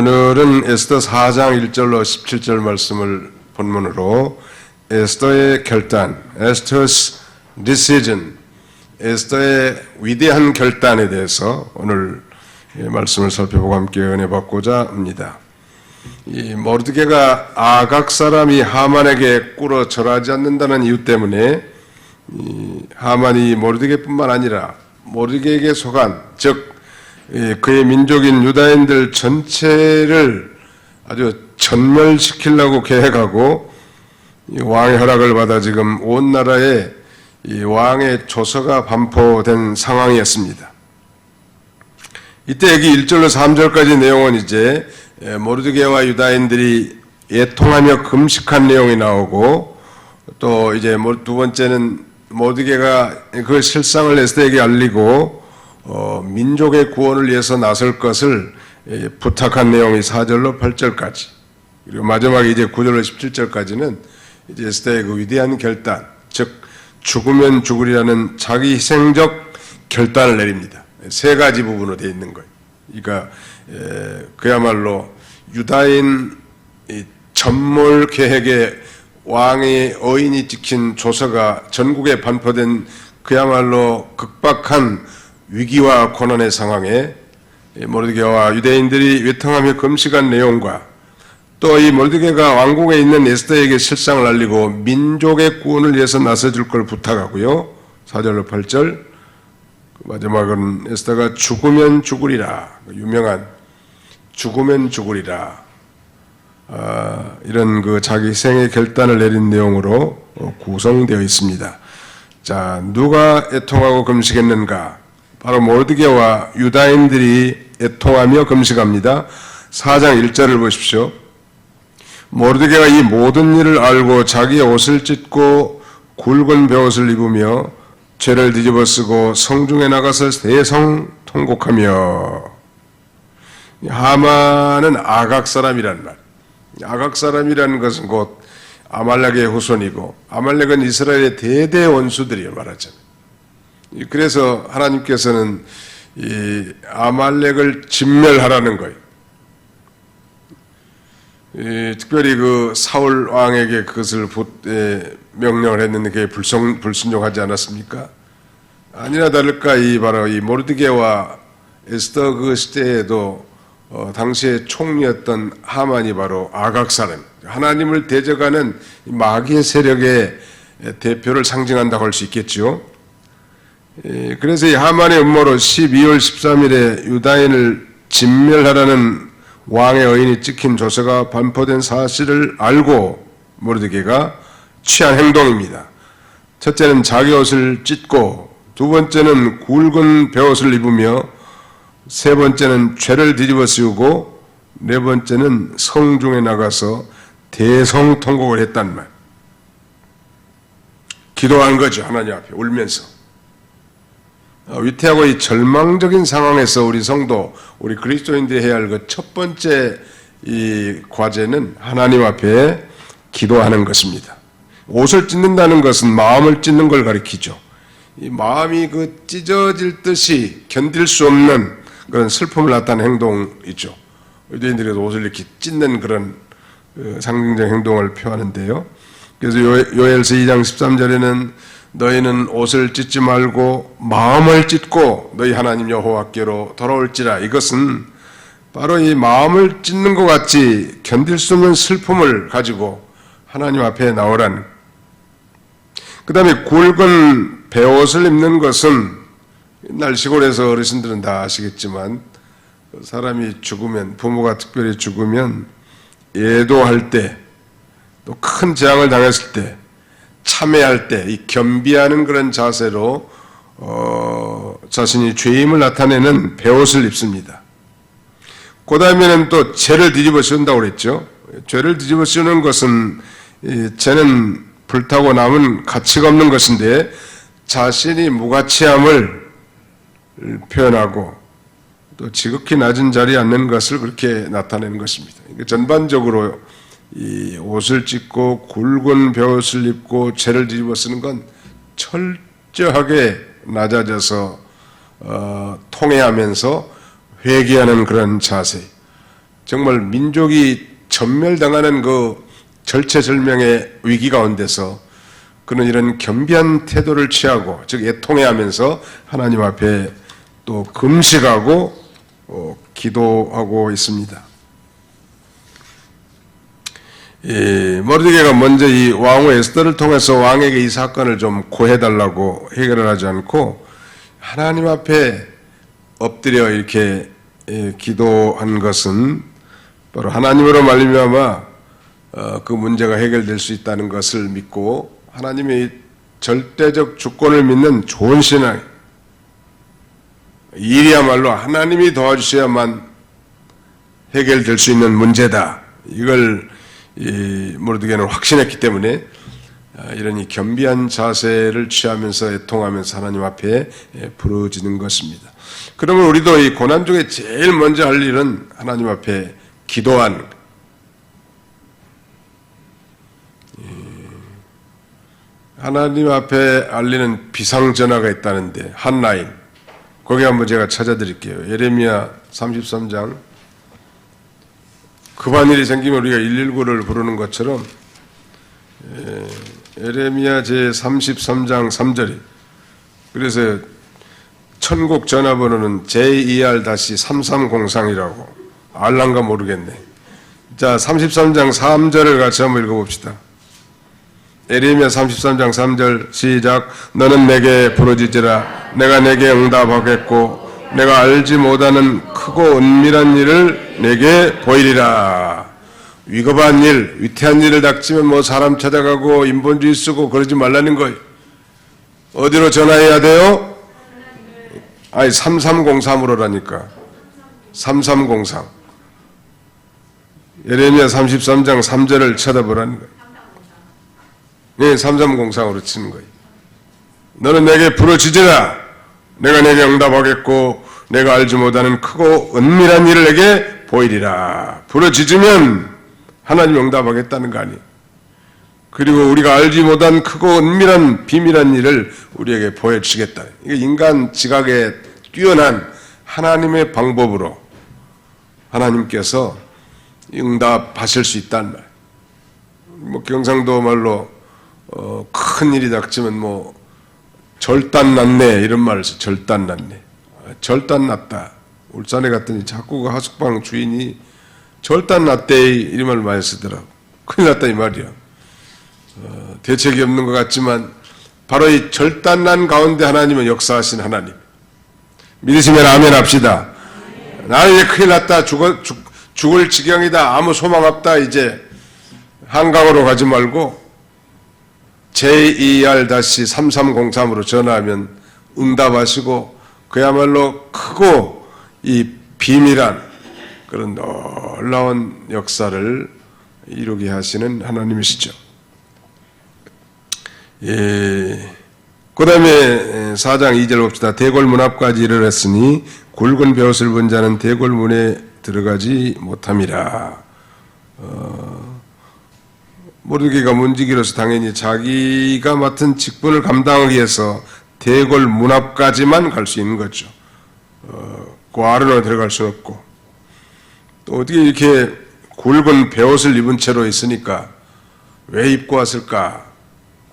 오늘은 에스더 4장 1절로 17절 말씀을 본문으로 에스더의 결단, Esther's decision, 에스더의 위대한 결단에 대해서 오늘 말씀을 살펴보고 함께 은혜 받고자 합니다. 이 모르드게가 아각 사람이 하만에게 꿇어 절하지 않는다는 이유 때문에 하만이 모르드게뿐만 아니라 모르드게에게 속한, 즉 그의 민족인 유다인들 전체를 아주 전멸시키려고 계획하고 왕의 허락을 받아 지금 온 나라에 이 왕의 조서가 반포된 상황이었습니다. 이때 여기 1절로 3절까지 내용은 이제 모르드게와 유다인들이 애통하며 금식한 내용이 나오고, 또 이제 두 번째는 모르드게가 그 실상을 에스더에게 알리고 민족의 구원을 위해서 나설 것을 부탁한 내용이 4절로 8절까지, 그리고 마지막에 이제 9절로 17절까지는 이제 에스더의 그 위대한 결단, 즉 죽으면 죽으리라는 자기 희생적 결단을 내립니다. 세 가지 부분으로 되어 있는 거예요. 그러니까 그야말로 유다인 전몰 계획의 왕의 어인이 찍힌 조서가 전국에 반포된 그야말로 극박한 위기와 고난의 상황에 모르드게와 유대인들이 외통하며 금식한 내용과, 또 이 모르드게가 왕궁에 있는 에스더에게 실상을 알리고 민족의 구원을 위해서 나서줄 걸 부탁하고요. 4절로 8절, 마지막은 에스더가 죽으면 죽으리라, 유명한 죽으면 죽으리라, 이런 그 자기 희생의 결단을 내린 내용으로 구성되어 있습니다. 자, 누가 애통하고 금식했는가? 바로 모르드게와 유다인들이 애통하며 금식합니다. 4장 1절을 보십시오. 모르드게가 이 모든 일을 알고 자기의 옷을 찢고 굵은 베옷을 입으며 죄를 뒤집어 쓰고 성중에 나가서 대성 통곡하며. 하만은 아각 사람이란 말. 아각 사람이라는 것은 곧 아말렉의 후손이고, 아말렉은 이스라엘의 대대 원수들이에요, 말하자면. 그래서 하나님께서는 이 아말렉을 진멸하라는 거예요. 특별히 그 사울 왕에게 그것을 명령을 했는데 그게 불순종하지 않았습니까? 아니나 다를까 바로 이 모르드게와 에스더 그 시대에도 당시의 총리였던 하만이 바로 아각 사람, 하나님을 대적하는 마귀의 세력의 대표를 상징한다고 할 수 있겠죠. 그래서 이 하만의 음모로 12월 13일에 유다인을 진멸하라는 왕의 어인이 찍힌 조서가 반포된 사실을 알고 모르드게가 취한 행동입니다. 첫째는 자기 옷을 찢고, 두 번째는 굵은 베옷을 입으며, 세 번째는 죄를 뒤집어 씌우고, 네 번째는 성중에 나가서 대성통곡을 했단 말. 기도한 거죠, 하나님 앞에 울면서. 위태하고 이 절망적인 상황에서 우리 성도, 우리 그리스도인들이 해야 할 그 첫 번째 이 과제는 하나님 앞에 기도하는 것입니다. 옷을 찢는다는 것은 마음을 찢는 걸 가리키죠. 이 마음이 그 찢어질 듯이 견딜 수 없는 그런 슬픔을 나타내는 행동이죠. 유대인들이 옷을 이렇게 찢는 그런 상징적 행동을 표하는데요. 그래서 요엘서 2장 13절에는 너희는 옷을 찢지 말고 마음을 찢고 너희 하나님 여호와께로 돌아올지라. 이것은 바로 이 마음을 찢는 것 같이 견딜 수 없는 슬픔을 가지고 하나님 앞에 나오라는. 그 다음에 굵은 베옷을 입는 것은, 옛날 시골에서 어르신들은 다 아시겠지만, 사람이 죽으면, 부모가 특별히 죽으면 애도할 때, 또 큰 재앙을 당했을 때, 참회할 때 이 겸비하는 그런 자세로 자신이 죄임을 나타내는 베옷을 입습니다. 그 다음에는 또 죄를 뒤집어 씌운다고 그랬죠. 죄를 뒤집어 씌우는 것은 죄는 불타고 남은 가치가 없는 것인데 자신이 무가치함을 표현하고 또 지극히 낮은 자리에 앉는 것을 그렇게 나타내는 것입니다. 전반적으로 이 옷을 찢고 굵은 베옷을 입고 죄를 뒤집어 쓰는 건 철저하게 낮아져서 통회하면서 회개하는 그런 자세. 정말 민족이 전멸당하는 그 절체절명의 위기 가운데서 그는 이런 겸비한 태도를 취하고 즉 애통해하면서 하나님 앞에 또 금식하고 기도하고 있습니다. 모르드게가 먼저 이 왕후 에스더를 통해서 왕에게 이 사건을 좀 고해달라고 해결을 하지 않고 하나님 앞에 엎드려 이렇게 기도한 것은 바로 하나님으로 말미암아 그 문제가 해결될 수 있다는 것을 믿고 하나님의 절대적 주권을 믿는 좋은 신앙, 일이야말로 하나님이 도와주셔야만 해결될 수 있는 문제다. 이걸 모르드게는 확신했기 때문에 이런 이 겸비한 자세를 취하면서 애통하면서 하나님 앞에 부르짖는 것입니다. 그러면 우리도 이 고난 중에 제일 먼저 할 일은 하나님 앞에 기도하는 것. 하나님 앞에 알리는 비상전화가 있다는데 핫라인 거기 한번 제가 찾아드릴게요. 예레미야 33장 급한 일이 생기면 우리가 119를 부르는 것처럼 예레미야 제33장 3절이 그래서 천국 전화번호는 JER-3303이라고 알란가 모르겠네. 자 33장 3절을 같이 한번 읽어봅시다. 예레미야 33장 3절 시작. 너는 내게 부르짖으라. 내가 내게 응답하겠고 내가 알지 못하는 크고 은밀한 일을 내게 보이리라. 위급한 일, 위태한 일을 닥치면 뭐 사람 찾아가고 인본주의 쓰고 그러지 말라는 거예요. 어디로 전화해야 돼요? 아니 3303으로라니까. 3303. 예레미야 33장 3절을 쳐다보라는 거예요. 네, 3303으로 치는 거예요. 너는 내게 부르짖으라. 내가 내게 응답하겠고 내가 알지 못하는 크고 은밀한 일을 내게 보이리라. 부르짖으면 하나님 응답하겠다는 거 아니에요. 그리고 우리가 알지 못한 크고 은밀한 비밀한 일을 우리에게 보여주시겠다. 이게 인간 지각에 뛰어난 하나님의 방법으로 하나님께서 응답하실 수 있다는 말. 뭐 경상도 말로 큰 일이 닥치면 뭐 절단났네 이런 말을 써. 절단났네. 절단났다. 울산에 갔더니 자꾸 그 하숙방 주인이 절단났대 이런 말을 많이 쓰더라고. 큰일 났다 이 말이야. 대책이 없는 것 같지만 바로 이 절단난 가운데 하나님은 역사하신 하나님. 믿으시면 아멘 합시다. 나는 이제 큰일 났다. 죽을 지경이다. 아무 소망 없다. 이제 한강으로 가지 말고 JER-3303으로 전화하면 응답하시고 그야말로 크고 이 비밀한 그런 놀라운 역사를 이루게 하시는 하나님이시죠. 그 다음에 4장 2절 봅시다. 대궐 문 앞까지 이르렀으니 굵은 베옷을 본 자는 대궐 문에 들어가지 못함이라. 모르드게가 문지기로서 당연히 자기가 맡은 직분을 감당하기 위해서 대궐 문 앞까지만 갈 수 있는 거죠. 그 아래로 들어갈 수는 없고 또 어떻게 이렇게 굵은 베옷을 입은 채로 있으니까 왜 입고 왔을까?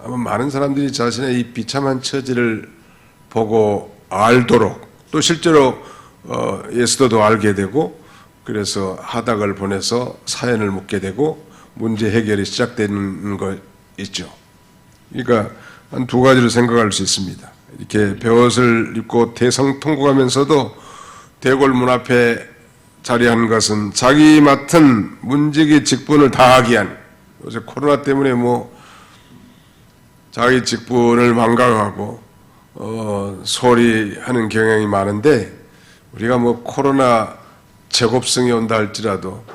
아마 많은 사람들이 자신의 이 비참한 처지를 보고 알도록 또 실제로 에스더도 알게 되고 그래서 하닥을 보내서 사연을 묻게 되고 문제 해결이 시작되는 거 있죠. 그러니까 한 두 가지로 생각할 수 있습니다. 이렇게 베옷을 입고 대성통곡하면서도 대궐 문 앞에 자리한 것은 자기 맡은 문지기 직분을 다하기 위한, 요새 코로나 때문에 뭐 자기 직분을 망각하고 소홀히 하는 경향이 많은데 우리가 뭐 코로나 재곱성이 온다 할지라도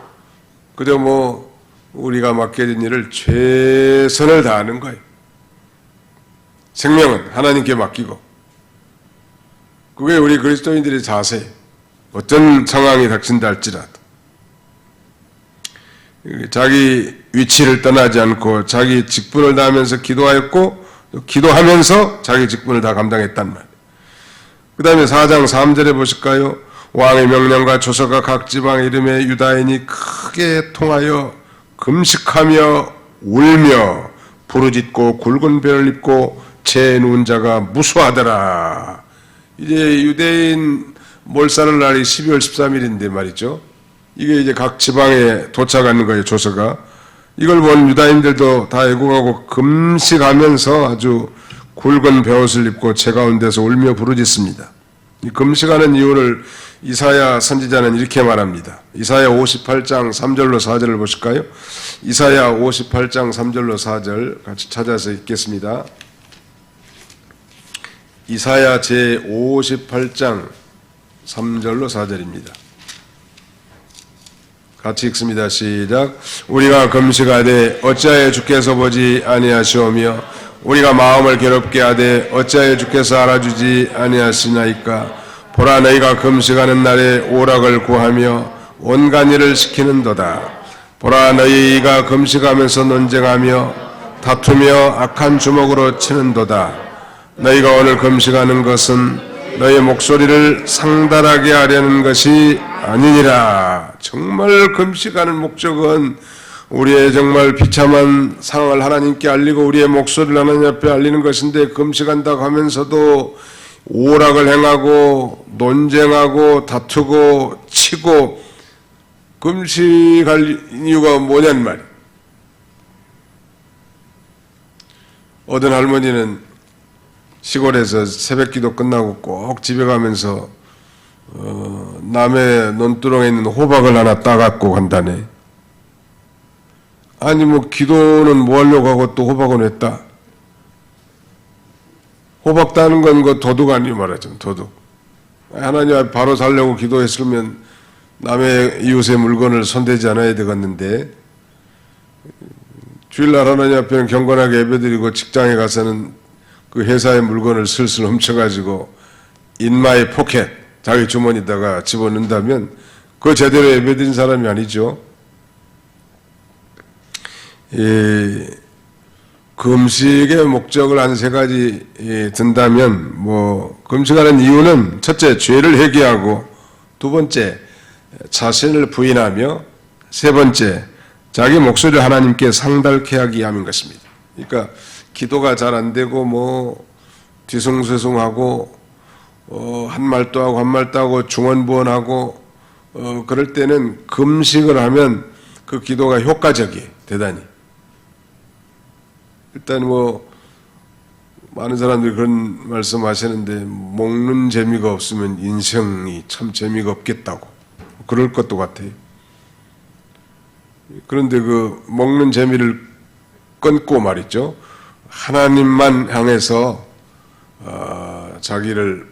그저 뭐 우리가 맡겨진 일을 최선을 다하는 거예요. 생명은 하나님께 맡기고 그게 우리 그리스도인들의 자세. 어떤 상황이 닥친다 할지라도 자기 위치를 떠나지 않고 자기 직분을 다하면서 기도하였고 기도하면서 자기 직분을 다 감당했단 말이에요. 그 다음에 4장 3절에 보실까요? 왕의 명령과 조서가 각 지방 이름의 유다인이 크게 통하여 금식하며 울며 부르짖고 굵은 벼를 입고 제 누운 자가 무수하더라. 이제 유대인 몰살을 날이 12월 13일인데 말이죠. 이게 이제 각 지방에 도착하는 거예요, 조서가. 이걸 본 유다인들도 다 애국하고 금식하면서 아주 굵은 벼옷을 입고 제 가운데서 울며 부르짖습니다. 이 금식하는 이유를 이사야 선지자는 이렇게 말합니다. 이사야 58장 3절로 4절을 보실까요? 이사야 58장 3절로 4절 같이 찾아서 읽겠습니다. 이사야 제 58장 3절로 4절입니다. 같이 읽습니다. 시작. 우리가 금식하되 어찌하여 주께서 보지 아니하시오며 우리가 마음을 괴롭게 하되 어찌하여 주께서 알아주지 아니하시나이까. 보라, 너희가 금식하는 날에 오락을 구하며 온갖 일을 시키는도다. 보라, 너희가 금식하면서 논쟁하며 다투며 악한 주먹으로 치는도다. 너희가 오늘 금식하는 것은 너희 목소리를 상달하게 하려는 것이 아니니라. 정말 금식하는 목적은 우리의 정말 비참한 상황을 하나님께 알리고 우리의 목소리를 하나님 앞에 알리는 것인데, 금식한다고 하면서도 오락을 행하고 논쟁하고 다투고 치고 금식할 이유가 뭐냐는 말이에요. 어떤 할머니는 시골에서 새벽기도 끝나고 꼭 집에 가면서 남의 논두렁에 있는 호박을 하나 따갖고 간다네. 아니 뭐 기도는 뭐 하려고 하고 또 호박은 왜 따? 호박 따는 건 그 도둑 아니에요, 말하자면 도둑. 하나님 앞에 바로 살려고 기도했으면 남의 이웃의 물건을 손대지 않아야 되겠는데, 주일날 하나님 앞에는 경건하게 예배드리고 직장에 가서는 그 회사의 물건을 슬슬 훔쳐가지고 인마의 포켓, 자기 주머니에다가 집어넣는다면 그거 제대로 예배드린 사람이 아니죠. 금식의 목적을 한 세 가지 든다면, 금식하는 이유는 첫째, 죄를 회개하고, 두 번째, 자신을 부인하며, 세 번째, 자기 목소리를 하나님께 상달케 하기 위함인 것입니다. 그러니까 기도가 잘 안 되고 뒤숭쇄숭하고 한 말도 하고 한 말도 하고 중언부언하고 그럴 때는 금식을 하면 그 기도가 효과적이에요, 대단히. 일단 많은 사람들이 그런 말씀 하시는데, 먹는 재미가 없으면 인생이 참 재미가 없겠다고 그럴 것도 같아요. 그런데 그 먹는 재미를 끊고 말이죠, 하나님만 향해서 자기를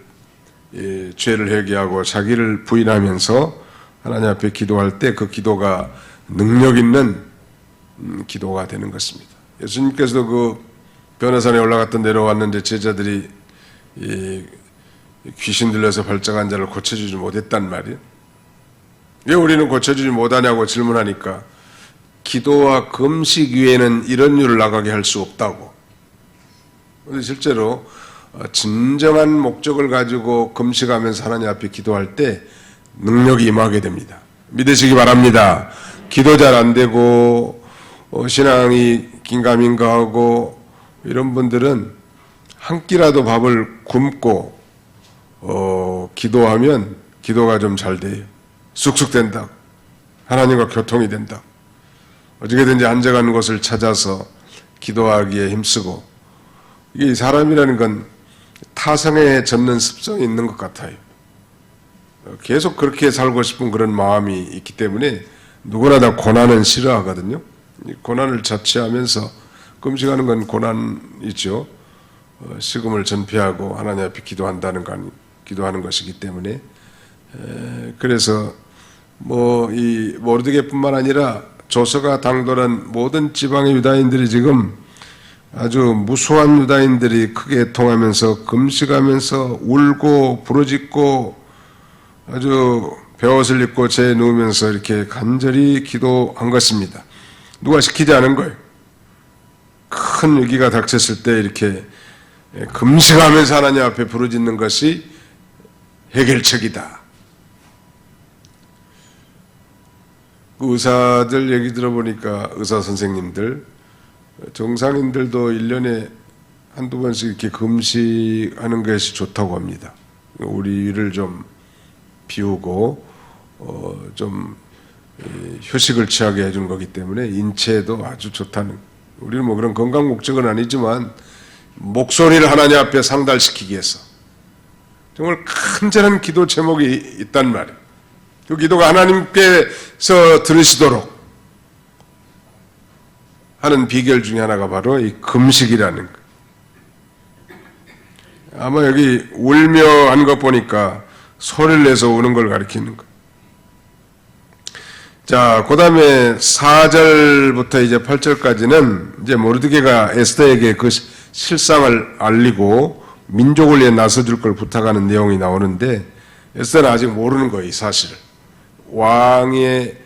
죄를 회개하고 자기를 부인하면서 하나님 앞에 기도할 때 그 기도가 능력 있는 기도가 되는 것입니다. 예수님께서도 그 변호산에 올라갔던 내려왔는데 제자들이 귀신 들려서 발작한 자를 고쳐주지 못했단 말이에요. 왜 우리는 고쳐주지 못하냐고 질문하니까, 기도와 금식 위에는 이런 일을 나가게 할 수 없다고. 그런데 실제로 진정한 목적을 가지고 금식하면서 하나님 앞에 기도할 때 능력이 임하게 됩니다. 믿으시기 바랍니다. 기도 잘 안 되고 신앙이 긴가민가하고 이런 분들은 한 끼라도 밥을 굶고 기도하면 기도가 좀 잘 돼요. 쑥쑥 된다. 하나님과 교통이 된다. 어떻게든지 앉아가는 곳을 찾아서 기도하기에 힘쓰고, 이게 사람이라는 건 타성에 젖는 습성이 있는 것 같아요. 계속 그렇게 살고 싶은 그런 마음이 있기 때문에 누구나 다 고난은 싫어하거든요. 고난을 자취하면서, 금식하는 건 고난이죠. 식음을 전폐하고 하나님 앞에 기도하는 것이기 때문에. 그래서 이 모르드게뿐만 아니라 조서가 당돌한 모든 지방의 유다인들이 지금 아주 무수한 유다인들이 크게 통하면서 금식하면서 울고 부르짖고 아주 벼옷을 입고 재에 누우면서 이렇게 간절히 기도한 것입니다. 누가 시키지 않은 거예요. 큰 위기가 닥쳤을 때 이렇게 금식하면서 하나님 앞에 부르짖는 것이 해결책이다. 그 의사들 얘기 들어보니까 의사 선생님들, 정상인들도 1년에 한두 번씩 이렇게 금식하는 것이 좋다고 합니다. 우리를 좀 비우고 좀 휴식을 취하게 해준 거기 때문에 인체에도 아주 좋다는. 우리는 뭐 그런 건강 목적은 아니지만 목소리를 하나님 앞에 상달시키기 위해서 정말 간절한 기도 제목이 있단 말이에요. 그 기도가 하나님께서 들으시도록 하는 비결 중에 하나가 바로 이 금식이라는 거. 아마 여기 울며 한 것 보니까 소리를 내서 우는 걸 가리키는 거. 자, 그 다음에 4절부터 이제 8절까지는 이제 모르드게가 에스더에게 그 실상을 알리고 민족을 위해 나서줄 걸 부탁하는 내용이 나오는데, 에스더는 아직 모르는 거예요, 이 사실을. 왕의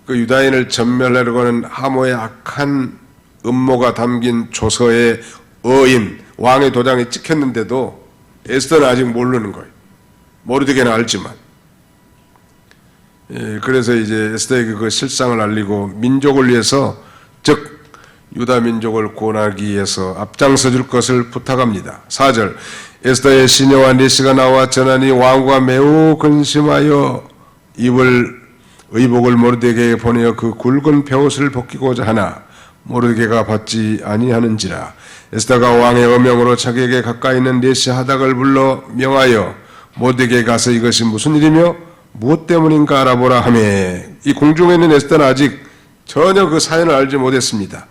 그 유다인을 전멸하려고 하는 하모의 악한 음모가 담긴 조서의 어인, 왕의 도장이 찍혔는데도 에스더는 아직 모르는 거예요. 모르드게는 알지만. 그래서 이제 에스더에게 그 실상을 알리고 민족을 위해서, 즉 유다 민족을 구원하기 위해서 앞장서 줄 것을 부탁합니다. 4절, 에스더의 시녀와 니시가 나와 전하니 왕과 매우 근심하여 입을 의복을 모르드게에게 보내어 그 굵은 베옷을 벗기고자 하나 모르드게가 받지 아니하는지라. 에스더가 왕의 어명으로 자기에게 가까이 있는 니시 하닥을 불러 명하여 모르드게에 가서 이것이 무슨 일이며 무엇 때문인가 알아보라 하며, 이 궁중에 있는 에스더는 아직 전혀 그 사연을 알지 못했습니다.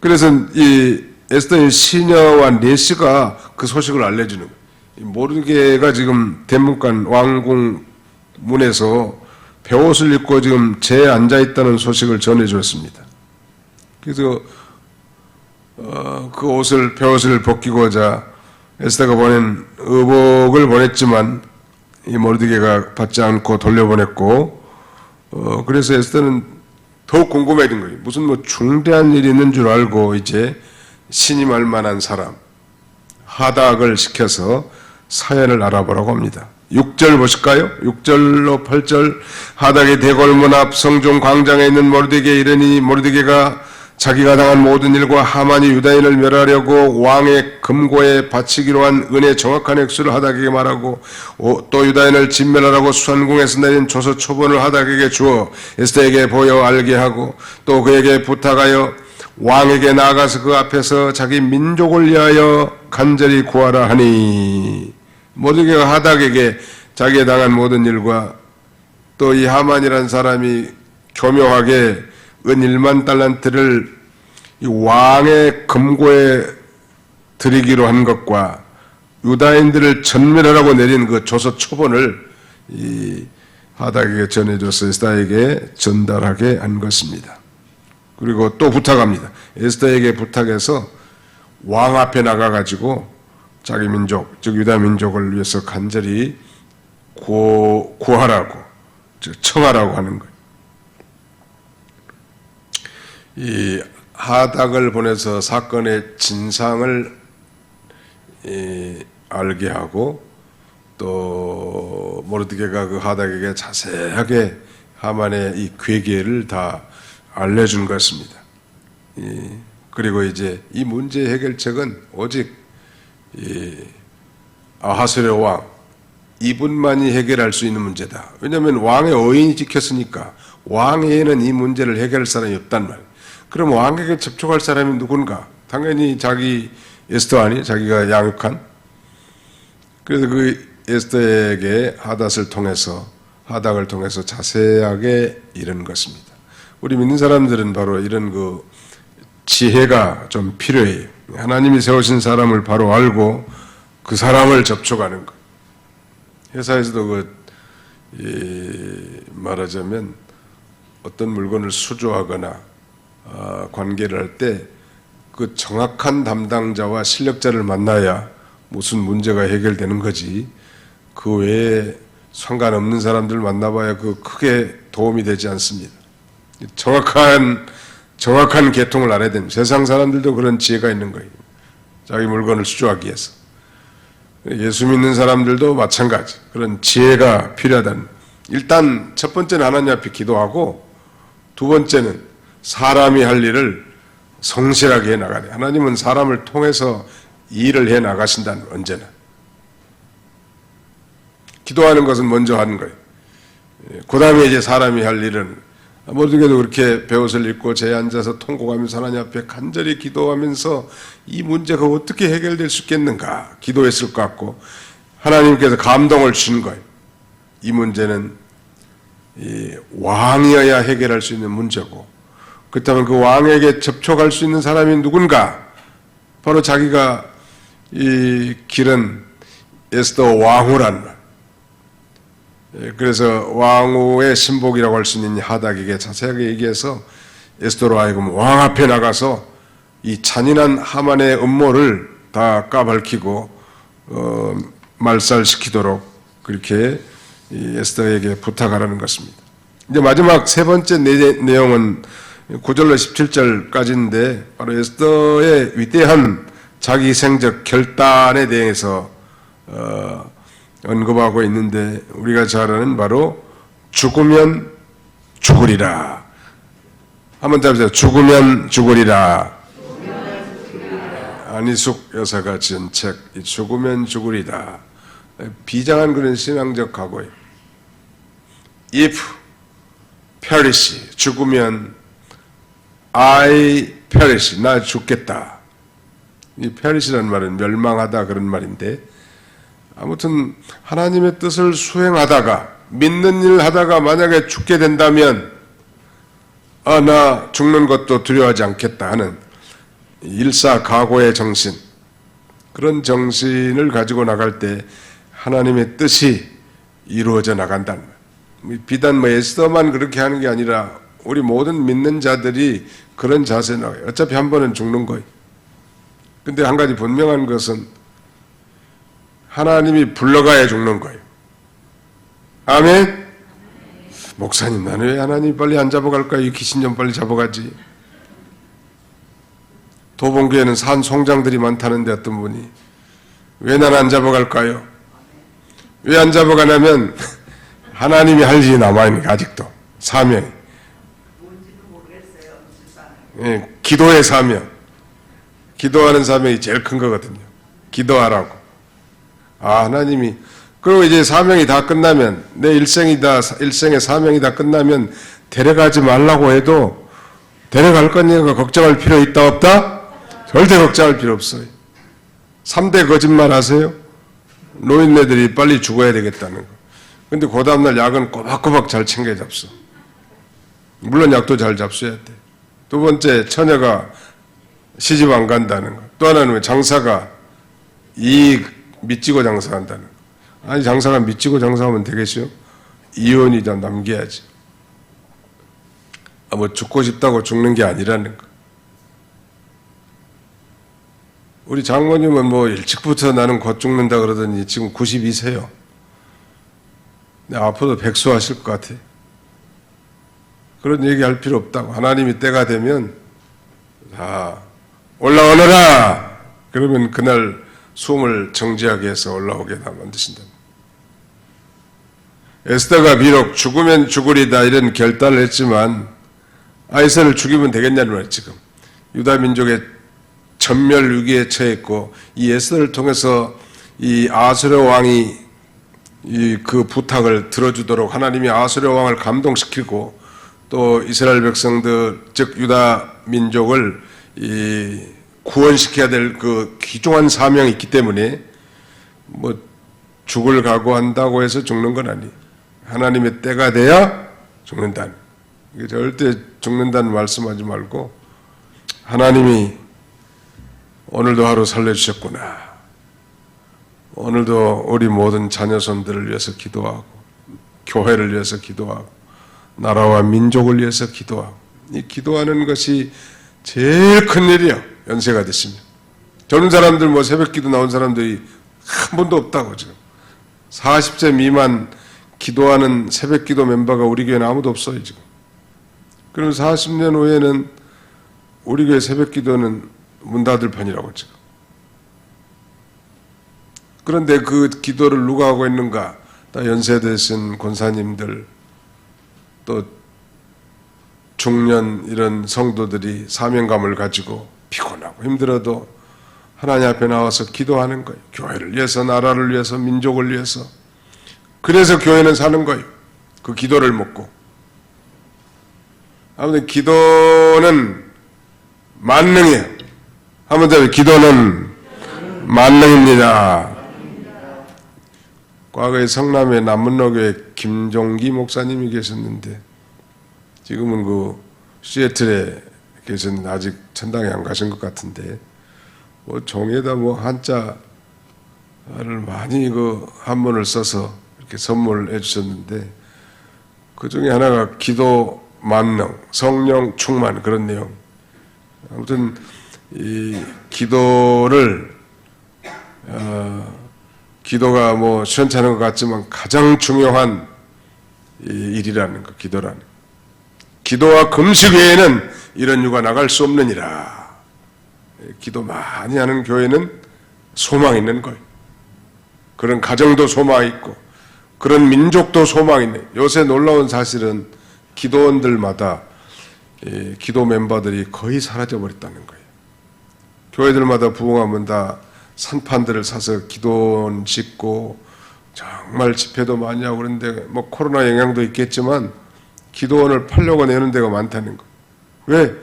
그래서 이 에스더의 시녀와 니시가 그 소식을 알려주는 거예요. 모르드게가 지금 대문간 왕궁 문에서 베옷을 입고 지금 재에 앉아 있다는 소식을 전해주었습니다. 그래서 그 베옷을 벗기고자 에스더가 보낸 의복을 보냈지만 이 모르드게가 받지 않고 돌려보냈고, 그래서 에스더는 더욱 궁금해진 거예요. 무슨 뭐 중대한 일이 있는 줄 알고 이제 신임할 만한 사람 하닥을 시켜서 사연을 알아보라고 합니다. 6절 보실까요? 6절로 8절, 하닥이 대궐문 앞 성중 광장에 있는 모르드게에 이르니 모르드게가 자기가 당한 모든 일과 하만이 유다인을 멸하려고 왕의 금고에 바치기로 한 은의 정확한 액수를 하닥에게 말하고, 또 유다인을 진멸하라고 수산궁에서 내린 조서 초본을 하닥에게 주어 에스더에게 보여 알게 하고, 또 그에게 부탁하여 왕에게 나아가서 그 앞에서 자기 민족을 위하여 간절히 구하라 하니, 모르드게가 하닥에게 자기가 당한 모든 일과 또 이 하만이라는 사람이 교묘하게 은 1만 달란트를 이 왕의 금고에 드리기로 한 것과 유다인들을 전멸하라고 내린 그 조서 초본을 이 하닥에게 전해줘서 에스더에게 전달하게 한 것입니다. 그리고 또 부탁합니다. 에스더에게 부탁해서 왕 앞에 나가가지고 자기 민족, 즉 유다 민족을 위해서 간절히 구하라고, 즉 청하라고 하는 거예요. 이 하닥을 보내서 사건의 진상을 알게 하고, 또 모르드게가 그 하닥에게 자세하게 하만의 이 괴계를 다 알려준 것입니다. 그리고 이제 이 문제 해결책은 오직 아하스웨로 왕 이분만이 해결할 수 있는 문제다. 왜냐하면 왕의 어인이 찍혔으니까 왕에는 이 문제를 해결할 사람이 없단 말이에요. 그럼 왕에게 접촉할 사람이 누군가? 당연히 자기 에스더 아니? 자기가 양육한. 그래서 그 에스더에게 하닥을 통해서 자세하게 이런 것입니다. 우리 믿는 사람들은 바로 이런 그 지혜가 좀 필요해요. 하나님이 세우신 사람을 바로 알고 그 사람을 접촉하는 것. 회사에서도 말하자면 어떤 물건을 수주하거나 관계를 할 때 그 정확한 담당자와 실력자를 만나야 무슨 문제가 해결되는 거지, 그 외에 상관없는 사람들 만나봐야 그 크게 도움이 되지 않습니다. 정확한 계통을 알아야 됩니다. 세상 사람들도 그런 지혜가 있는 거예요. 자기 물건을 수주하기 위해서. 예수 믿는 사람들도 마찬가지 그런 지혜가 필요하다는. 일단 첫 번째는 하나님 앞에 기도하고 두 번째는 사람이 할 일을 성실하게 해 나가야 돼. 하나님은 사람을 통해서 일을 해 나가신다는, 언제나. 기도하는 것은 먼저 하는 거예요. 그 다음에 이제 사람이 할 일은, 모두에도 그렇게 배옷을 입고 제에 앉아서 통곡하면서 하나님 앞에 간절히 기도하면서 이 문제가 어떻게 해결될 수 있겠는가 기도했을 것 같고, 하나님께서 감동을 주신 거예요. 이 문제는 이 왕이어야 해결할 수 있는 문제고, 그렇다면 그 왕에게 접촉할 수 있는 사람이 누군가? 바로 자기가 이 기른 에스더 왕후란 말. 그래서 왕후의 신복이라고 할 수 있는 하닥에게 자세하게 얘기해서 에스더로 하여금 왕 앞에 나가서 이 잔인한 하만의 음모를 다 까발키고 말살시키도록 그렇게 이 에스더에게 부탁하라는 것입니다. 이제 마지막 세 번째 내용은 9절로 17절까지인데 바로 에스더의 위대한 자기 생적 결단에 대해서 언급하고 있는데, 우리가 잘 아는 바로 죽으면 죽으리라. 한번 답해보세요. 죽으면 죽으리라. 안희숙 여사가 지은 책 죽으면 죽으리다. 비장한 그런 신앙적 각오예요. If perish, 죽으면 I perish, 나 죽겠다. 이 perish라는 말은 멸망하다 그런 말인데, 아무튼 하나님의 뜻을 수행하다가 믿는 일 하다가 만약에 죽게 된다면 나 죽는 것도 두려워하지 않겠다 하는 일사각오의 정신, 그런 정신을 가지고 나갈 때 하나님의 뜻이 이루어져 나간다는 거예요. 비단 에스더만 그렇게 하는 게 아니라 우리 모든 믿는 자들이 그런 자세에 나와요. 어차피 한 번은 죽는 거예요. 근데 한 가지 분명한 것은 하나님이 불러가야 죽는 거예요. 아멘? 목사님, 나는 왜 하나님이 빨리 안 잡아갈까요? 이 귀신 좀 빨리 잡아가지. 도봉교에는 산 송장들이 많다는데 어떤 분이 왜 난 안 잡아갈까요? 왜 안 잡아가냐면 하나님이 할 일이 남아있는 아직도 사명이. 예, 기도의 사명. 기도하는 사명이 제일 큰 거거든요. 기도하라고. 하나님이, 그리고 이제 사명이 다 끝나면, 내 일생의 사명이 다 끝나면 데려가지 말라고 해도 데려갈 거니까 걱정할 필요 있다 없다? 절대 걱정할 필요 없어요. 3대 거짓말 하세요? 노인네들이 빨리 죽어야 되겠다는 거. 근데 그 다음날 약은 꼬박꼬박 잘 챙겨 잡수. 물론 약도 잘 잡수야 돼. 두 번째, 처녀가 시집 안 간다는 거. 또 하나는 장사가 이익 미치고 장사한다는 거. 아니, 장사가 미치고 장사하면 되겠어요? 이혼이다 남겨야지. 죽고 싶다고 죽는 게 아니라는 거. 우리 장모님은 일찍부터 나는 곧 죽는다 그러더니 지금 92세요. 앞으로도 백수하실 것 같아. 그런 얘기 할 필요 없다고. 하나님이 때가 되면 올라오너라. 그러면 그날 숨을 정지하게 해서 올라오게 다 만드신다. 에스더가 비록 죽으면 죽으리다 이런 결단을 했지만 아이사를 죽이면 되겠냐는 말이에요. 지금 유다 민족의 전멸 위기에 처했고, 이 에스더를 통해서 이 아수르 왕이 그 부탁을 들어주도록 하나님이 아수르 왕을 감동시키고, 또 이스라엘 백성들 즉 유다 민족을 구원시켜야 될 그 귀중한 사명이 있기 때문에 죽을 각오한다고 해서 죽는 건 아니에요. 하나님의 때가 돼야 죽는다는. 절대 죽는다는 말씀하지 말고 하나님이 오늘도 하루 살려주셨구나. 오늘도 우리 모든 자녀손들을 위해서 기도하고, 교회를 위해서 기도하고, 나라와 민족을 위해서 기도하고, 이 기도하는 것이 제일 큰 일이요. 연세가 됐으면. 젊은 사람들 새벽 기도 나온 사람들이 한 번도 없다고. 지금 40세 미만 기도하는 새벽 기도 멤버가 우리 교회는 아무도 없어요. 지금. 그럼 40년 후에는 우리 교회 새벽 기도는 문 닫을 편이라고 지금. 그런데 그 기도를 누가 하고 있는가? 다 연세 드신 권사님들, 또 중년 이런 성도들이 사명감을 가지고 피곤하고 힘들어도 하나님 앞에 나와서 기도하는 거예요. 교회를 위해서, 나라를 위해서, 민족을 위해서. 그래서 교회는 사는 거예요. 그 기도를 먹고. 아무튼 기도는 만능이에요. 한번 더 기도는 만능입니다. 과거에 성남의 남문로교회 김종기 목사님이 계셨는데 지금은 그 시애틀에 계셨는데 아직 천당에 안 가신 것 같은데 뭐 종에다 뭐 한자를 많이 그 한문을 써서 이렇게 선물해 주셨는데 그 중에 하나가 기도 만능, 성령 충만 그런 내용. 아무튼 이 기도를 기도가 뭐 시원찮은 것 같지만 가장 중요한 일이라는 거, 기도라는 거. 기도와 금식 외에는 이런 유가 나갈 수 없느니라. 기도 많이 하는 교회는 소망 있는 거예요. 그런 가정도 소망 있고 그런 민족도 소망 있네. 요새 놀라운 사실은 기도원들마다 기도 멤버들이 거의 사라져 버렸다는 거예요. 교회들마다 부흥하면 다 산판들을 사서 기도원 짓고 정말 집회도 많이 하고 그런데 뭐 코로나 영향도 있겠지만 기도원을 팔려고 내는 데가 많다는 거. 왜?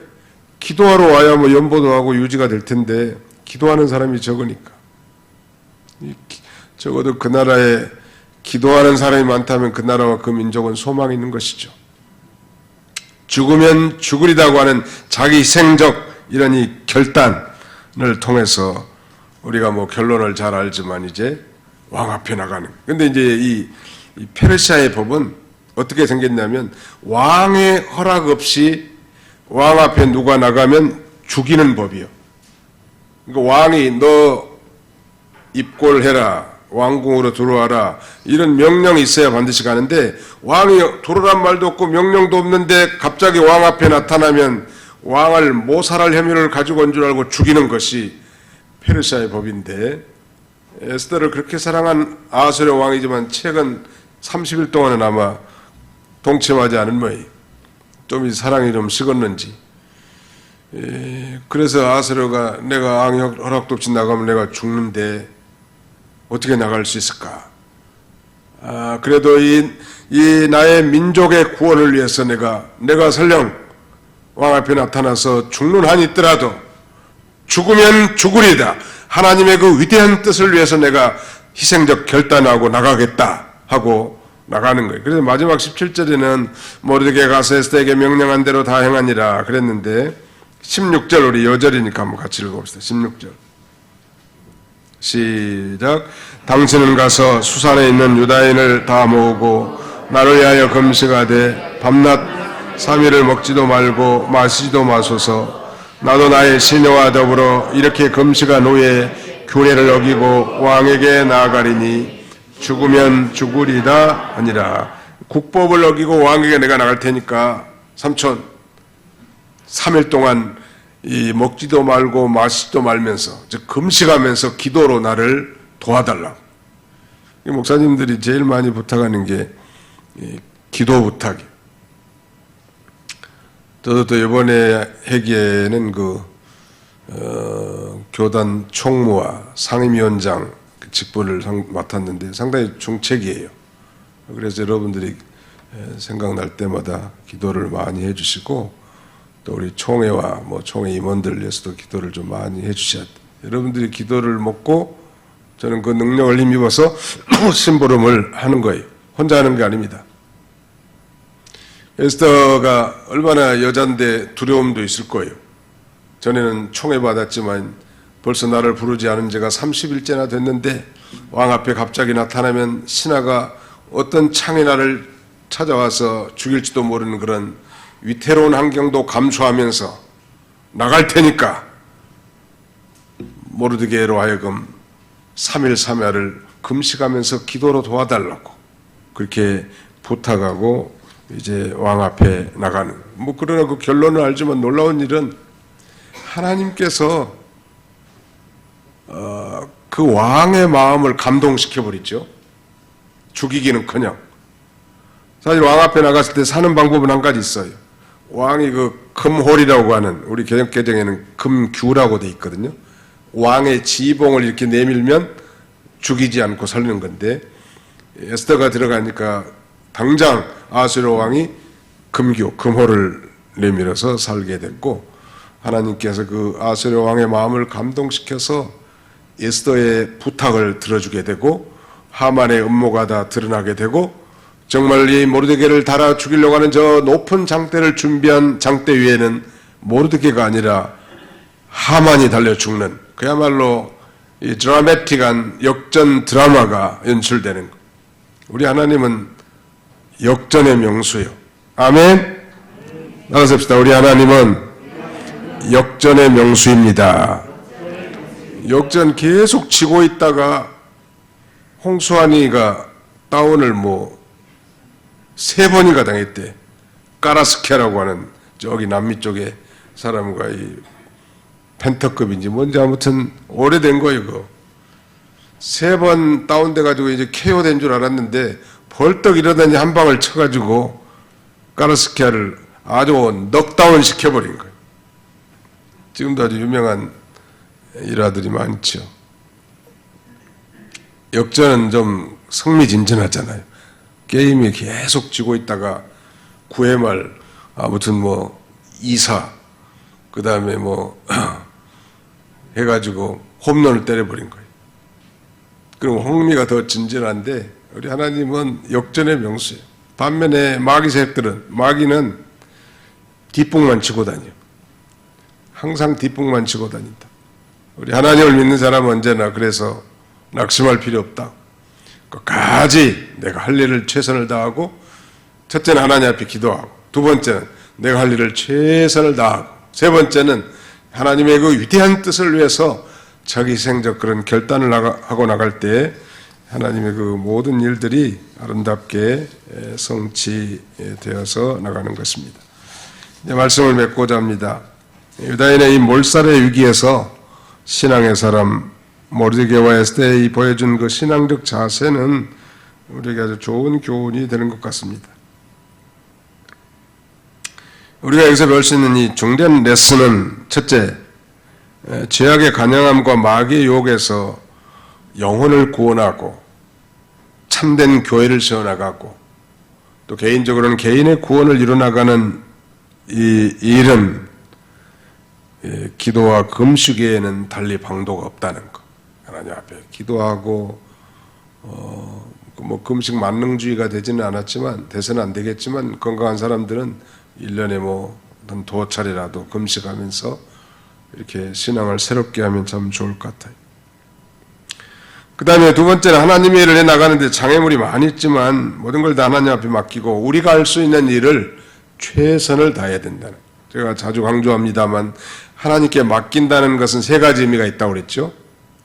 기도하러 와야 뭐 연보도 하고 유지가 될 텐데 기도하는 사람이 적으니까. 적어도 그 나라에 기도하는 사람이 많다면 그 나라와 그 민족은 소망이 있는 것이죠. 죽으면 죽으리라고 하는 자기 희생적 이런 이 결단을 통해서 우리가 뭐 결론을 잘 알지만 이제 왕 앞에 나가는. 근데 이제 이 페르시아의 법은 어떻게 생겼냐면 왕의 허락 없이 왕 앞에 누가 나가면 죽이는 법이요. 그러니까 왕이 너 입골해라, 왕궁으로 들어와라 이런 명령이 있어야 반드시 가는데 왕이 들어오란 말도 없고 명령도 없는데 갑자기 왕 앞에 나타나면 왕을 모살할 혐의를 가지고 온 줄 알고 죽이는 것이 페르시아의 법인데 에스더를 그렇게 사랑한 아하스웨로 왕이지만 최근 30일 동안은 아마 동침하지 않은 모양이에요. 좀 사랑이 좀 식었는지. 그래서 아하스웨로가 내가 왕 허락도 없이 나가면 내가 죽는데 어떻게 나갈 수 있을까? 그래도 이 나의 민족의 구원을 위해서 내가 설령 왕 앞에 나타나서 죽는 한이 있더라도 죽으면 죽으리다. 하나님의 그 위대한 뜻을 위해서 내가 희생적 결단하고 나가겠다 하고 나가는 거예요. 그래서 마지막 17절에는 모르드게가 가서 에스더에게 명령한 대로 다 행하니라 그랬는데 16절 우리 여절이니까 한번 같이 읽어봅시다. 16절 시작. 당신은 가서 수산에 있는 유다인을 다 모으고 나를 위하여 금식하되 밤낮 3일을 먹지도 말고 마시지도 마소서. 나도 나의 시녀와 더불어 이렇게 금식한 후에 규례를 어기고 왕에게 나아가리니 죽으면 죽으리다 아니라 국법을 어기고 왕에게 내가 나갈 테니까 삼촌 3일 동안 이 먹지도 말고 마시지도 말면서 즉 금식하면서 기도로 나를 도와달라고. 목사님들이 제일 많이 부탁하는 게 기도 부탁이에요. 저도 또 이번에 회계에는 교단 총무와 상임위원장 직분을 맡았는데 상당히 중책이에요. 그래서 여러분들이 생각날 때마다 기도를 많이 해주시고 또 우리 총회와 뭐 총회 임원들 위해서도 기도를 좀 많이 해주셔야 돼요. 여러분들이 기도를 먹고 저는 그 능력을 힘입어서 심부름을 하는 거예요. 혼자 하는 게 아닙니다. 에스더가 얼마나 여잔데 두려움도 있을 거예요. 전에는 총회 받았지만 벌써 나를 부르지 않은 지가 30일째나 됐는데 왕 앞에 갑자기 나타나면 신하가 어떤 창이 나를 찾아와서 죽일지도 모르는 그런 위태로운 환경도 감수하면서 나갈 테니까 모르드게로 하여금 3일 3야를 금식하면서 기도로 도와달라고 그렇게 부탁하고 이제 왕 앞에 나가는. 뭐 그러나 그 결론을 알지만 놀라운 일은 하나님께서 그 왕의 마음을 감동시켜 버리죠. 죽이기는커녕. 사실 왕 앞에 나갔을 때 사는 방법은 한 가지 있어요. 왕이 그 금홀이라고 하는, 우리 개정에는 금규라고 돼 있거든요. 왕의 지봉을 이렇게 내밀면 죽이지 않고 살리는 건데, 에스더가 들어가니까 당장 아수르 왕이 금홀을 내밀어서 살게 됐고, 하나님께서 그 아수르 왕의 마음을 감동시켜서 에스더의 부탁을 들어주게 되고, 하만의 음모가 다 드러나게 되고, 정말 이 모르드게를 달아 죽이려고 하는 저 높은 장대를 준비한 장대 위에는 모르드게가 아니라 하만이 달려 죽는, 그야말로 이 드라마틱한 역전 드라마가 연출되는 것. 우리 하나님은 역전의 명수요. 아멘. 나가서 봅시다. 우리 하나님은 역전의 명수입니다. 역전 계속 치고 있다가 홍수환이가 다운을 3번인가 당했대. 까라스케라고 하는 저기 남미 쪽에 사람과 이 펜터급인지 뭔지 아무튼 오래된 거예요. 그거 3번 다운돼가지고 이제 KO된 줄 알았는데 벌떡 일어나니 한 방을 쳐가지고 까라스케를 아주 넉다운 시켜버린 거예요. 지금도 아주 유명한 일화들이 많죠. 역전은 좀 흥미진진하잖아요. 게임이 계속 지고 있다가 9회 말 아무튼 2사 그 다음에 해가지고 홈런을 때려버린 거예요. 그럼 흥미가 더 진진한데 우리 하나님은 역전의 명수예요. 반면에 마귀 세력들은, 마귀는 뒷북만 치고 다녀요. 항상 뒷북만 치고 다닌다. 우리 하나님을 믿는 사람은 언제나 그래서 낙심할 필요 없다. 끝까지 내가 할 일을 최선을 다하고, 첫째는 하나님 앞에 기도하고, 두 번째는 내가 할 일을 최선을 다하고, 세 번째는 하나님의 그 위대한 뜻을 위해서 자기 희생적 그런 결단을 하고 나갈 때 하나님의 그 모든 일들이 아름답게 성취되어서 나가는 것입니다. 이제 말씀을 맺고자 합니다. 유다인의 이 몰살의 위기에서 신앙의 사람 모르드게와 에스더에 보여준 그 신앙적 자세는 우리에게 아주 좋은 교훈이 되는 것 같습니다. 우리가 여기서 배울 수 있는 이 중요한 레슨은, 첫째, 죄악의 간영함과 마귀의 유혹에서 영혼을 구원하고 참된 교회를 세워나가고, 또 개인적으로는 개인의 구원을 이루어나가는 이 일은 기도와 금식 외에는 달리 방도가 없다는 것. 하나님 앞에 기도하고 금식 만능주의가 되지는 않았지만, 돼서는 안 되겠지만, 건강한 사람들은 1년에 한 2차례라도 금식하면서 이렇게 신앙을 새롭게 하면 참 좋을 것 같아요. 그 다음에 두 번째는 하나님의 일을 해나가는데 장애물이 많이 있지만 모든 걸 다 하나님 앞에 맡기고 우리가 할 수 있는 일을 최선을 다해야 된다는, 제가 자주 강조합니다만 하나님께 맡긴다는 것은 3가지 의미가 있다고 그랬죠.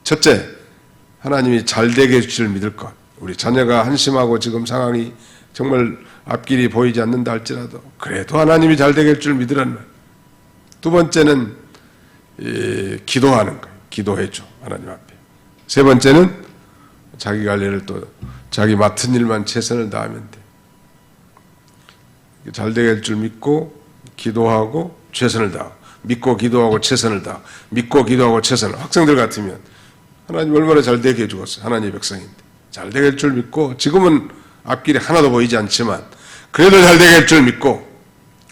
첫째, 하나님이 잘되게 해주실 믿을 것. 우리 자녀가 한심하고 지금 상황이 정말 앞길이 보이지 않는다 할지라도 그래도 하나님이 잘되게 할 줄 믿으라는 말. 두 번째는 기도하는 거예요. 기도해줘, 하나님 앞에. 세 번째는 자기가 할 일을 또 자기 맡은 일만 최선을 다하면 돼. 잘되게 할 줄 믿고 기도하고 최선을 다하고, 믿고 기도하고 최선을 다하고, 믿고 기도하고 최선을. 학생들 같으면 하나님 얼마나 잘되게 해주었어요. 하나님의 백성인데 잘되게 할 줄 믿고, 지금은 앞길이 하나도 보이지 않지만 그래도 잘되게 할 줄 믿고,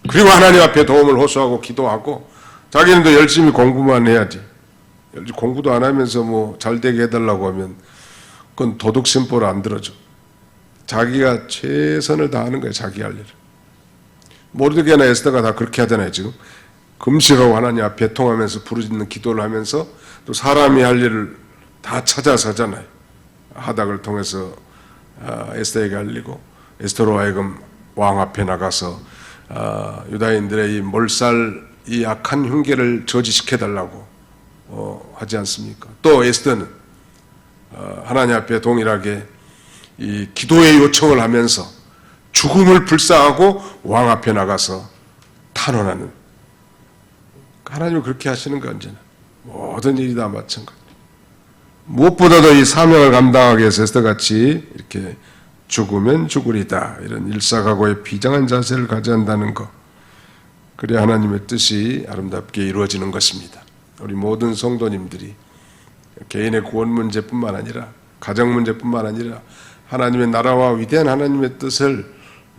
그리고 하나님 앞에 도움을 호소하고 기도하고, 자기는 또 열심히 공부만 해야지. 공부도 안 하면서 잘되게 해달라고 하면 그건 도둑심보로 안 들어줘. 자기가 최선을 다하는 거예요. 자기 할 일을. 모르드게나 에스더가 다 그렇게 하잖아요. 지금 금식하고 하나님 앞에 통하면서 부르짖는 기도를 하면서 또 사람이 할 일을 다 찾아서 하잖아요. 하닥을 통해서 에스더에게 알리고, 에스더로 하여금 왕 앞에 나가서 유다인들의 이 몰살, 이 악한 흉계를 저지시켜달라고 하지 않습니까? 또 에스더는 하나님 앞에 동일하게 이 기도의 요청을 하면서 죽음을 불사하고 왕 앞에 나가서 탄원하는, 하나님은 그렇게 하시는 거. 언제나 모든 일이 다 마찬가지. 무엇보다도 이 사명을 감당하기 위해서 에스더같이 이렇게 죽으면 죽으리다, 이런 일사각오의 비장한 자세를 가져야 한다는 것, 그래야 하나님의 뜻이 아름답게 이루어지는 것입니다. 우리 모든 성도님들이 개인의 구원 문제뿐만 아니라 가정 문제뿐만 아니라 하나님의 나라와 위대한 하나님의 뜻을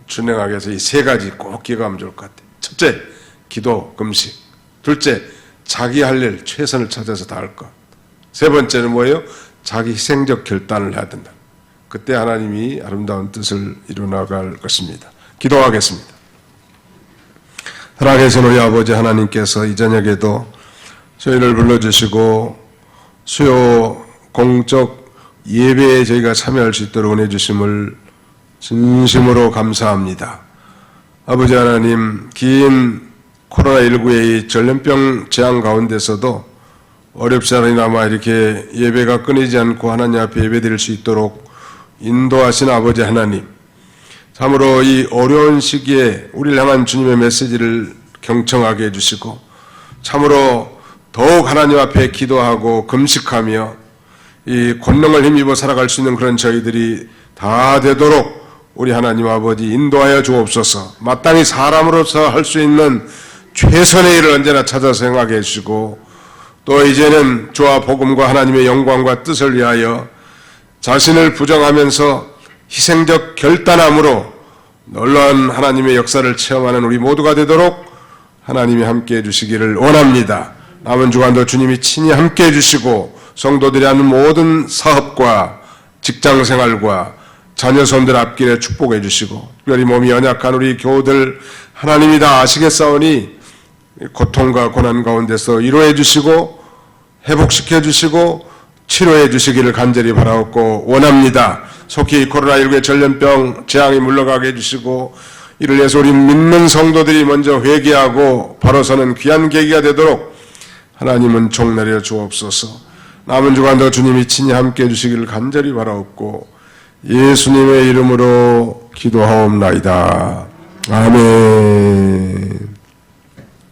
준행하기 위해서 이 세 가지 꼭 기억하면 좋을 것 같아요. 첫째, 기도, 금식. 둘째, 자기 할 일 최선을 찾아서 다 할 것. 세 번째는 뭐예요? 자기 희생적 결단을 해야 된다. 그때 하나님이 아름다운 뜻을 이루어나갈 것입니다. 기도하겠습니다. 살아계신 우리 아버지 하나님께서 이 저녁에도 저희를 불러주시고 수요 공적 예배에 저희가 참여할 수 있도록 은혜 주심을 진심으로 감사합니다. 아버지 하나님, 긴 코로나19의 이 전염병 재앙 가운데서도 어렵사리나마 이렇게 예배가 끊이지 않고 하나님 앞에 예배드릴 수 있도록 인도하신 아버지 하나님, 참으로 이 어려운 시기에 우리를 향한 주님의 메시지를 경청하게 해주시고 참으로 더욱 하나님 앞에 기도하고 금식하며 이 권능을 힘입어 살아갈 수 있는 그런 저희들이 다 되도록 우리 하나님 아버지 인도하여 주옵소서. 마땅히 사람으로서 할 수 있는 최선의 일을 언제나 찾아서 행하게 해주시고 또 이제는 주와 복음과 하나님의 영광과 뜻을 위하여 자신을 부정하면서 희생적 결단함으로 놀라운 하나님의 역사를 체험하는 우리 모두가 되도록 하나님이 함께해 주시기를 원합니다. 남은 주간도 주님이 친히 함께해 주시고 성도들이 하는 모든 사업과 직장생활과 자녀손들 앞길에 축복해 주시고 특별히 몸이 연약한 우리 교우들 하나님이 다 아시겠사오니 고통과 고난 가운데서 위로해 주시고 회복시켜 주시고 치료해 주시기를 간절히 바라옵고 원합니다. 속히 코로나19의 전염병 재앙이 물러가게 해주시고 이를 위해서 우리 믿는 성도들이 먼저 회개하고 바로 서는 귀한 계기가 되도록 하나님은 종내려 주옵소서. 남은 주간도 주님이 친히 함께해 주시기를 간절히 바라옵고 예수님의 이름으로 기도하옵나이다. 아멘.